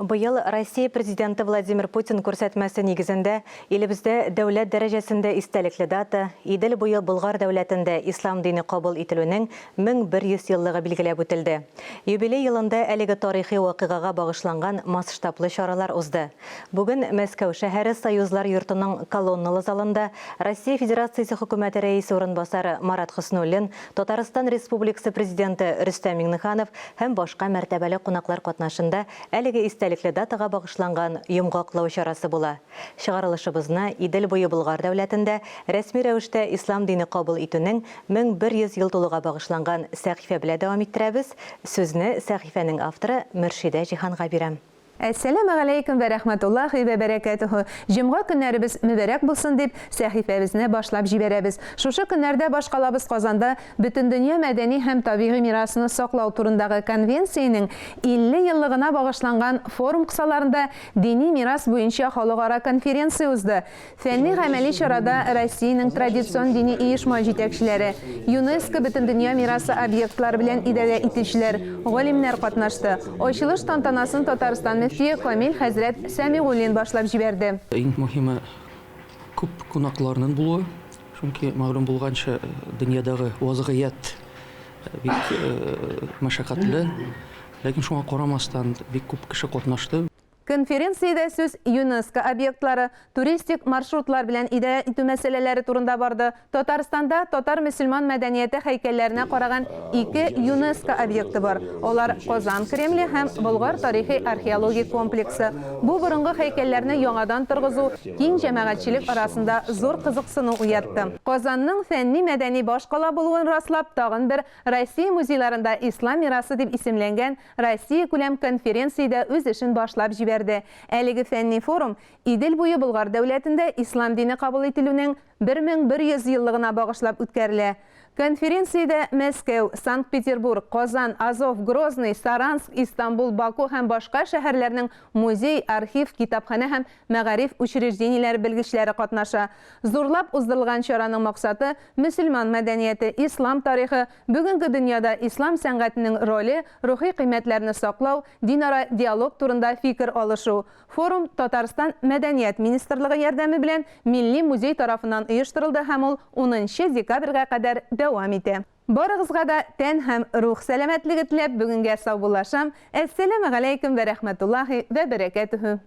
Быйыл Россия президенты Владимир Путин күрсәтмәсе нигезендә илебездә дәүләт дәрәҗәсендә истәлекле дата Идел буе Болгар дәүләтендә ислам дине кабул ителүнең 1100 еллыгы билгеләп үтелде. Юбилей елында әлеге тарихи вакыйгага багышланган масштаблы чаралар узды. Бүген Мәскәү шәһәре Союзлар йортының колонналы залында Россия Федерациясе хөкүмәте рәисе урынбасары Марат Хөснуллин, Татарстан Республикасы президенты Рөстәм Миңнеханов һәм башка мәртәбәле кунаклар катнашында әлеге истәлекле датага багышланган йомгаклау чарасы була. Чыгарылышыбызны Идел буе Болгар дәүләтендә рәсми рәвештә ислам дине кабул итүнең 1100 ел тулуга багышланган сәхифә белән дәвам иттерәбез. Сүзне сәхифәнең авторы Мөршидә Җиһанга бирәм. Әссәләму алейкум вә рәхмәтуллаһи вә бәрәкәтүһү. Җомга көннәребез мөбарәк булсын дип, сәхифәбезне башлап җибәрәбез. Шушы көннәрдә башкалабыз Казанда бөтен дөнья мәдәни һәм табигый мирасын саклау турындагы конвенциянең 50 еллыгына багышланган форум кысаларында дини мирас буенча халыкара конференция узды. Фәнни-гамәли чарада Россиянең традицион дини оешма җитәкчеләре, ЮНЕСКО бөтен дөнья мирасы объектлары белән идарә итүчеләр, галимнәр катнашты. Ачылыш тантанасын Татарстан Камил хәзрәт Сәмигуллин башлап җибәрде. Иң мөһиме күп кунакларның булуы, чөнки мәгълүм булганча дөньядагы вазгыять бик мәшәкатьле, ләкин шуңа карамастан бик күп кеше катнашты. Конференциядә сүз ЮНЕСКО объектлары, туристик маршрутлар белән идарә итү мәсьәләләре турында барды. Татарстанда татар-мөселман мәдәнияте һәйкәлләренә караган 2 ЮНЕСКО объекты бар. Алар Казан Кремле һәм Болгар тарихи археологик комплексы. Бу борынгы һәйкәлләрне яңадан торгызу киң җәмәгатьчелек арасында зур кызыксыну уятты. Казанның фәнни-мәдәни башкала булуын раслап, тагын бер Россия музейларында ислам мирасы дип исемләнгән Россия күләм конференциядә үз эшен башлап җибәрде. Әлеге фәнни форум Идел буе Болгар дәүләтендә ислам дине кабул ителүнең 1100 еллыгына багышлап үткәрелә. Конференциядә Мәскәү, Санкт-Петербург, Казан, Азов, Грозный, Саранск, Истанбул, Баку һәм башка шәһәрләрнең музей, архив, китапхана һәм мәгариф учрежденияләре белгечләре катнаша. Зурлап уздырылган чараның максаты мөселман мәдәнияте, ислам тарихы, бүгенге дөньяда ислам сәнгатенең роле, рухи кыйммәтләрне саклау, динара диалог турында фикер алышу. Форум Татарстан Мәдәният министрлыгы ярдәме белән Милли музей тарафыннан оештырылды һәм ул 10 декабрьгә кадәр дәвам итә. Барыгызга да тән һәм рух сәламәтлеге теләп, бүгенгә сау булашам. Әссәламу алейкум вә рәхмәтуллаһи вә бәрәкәтүһү.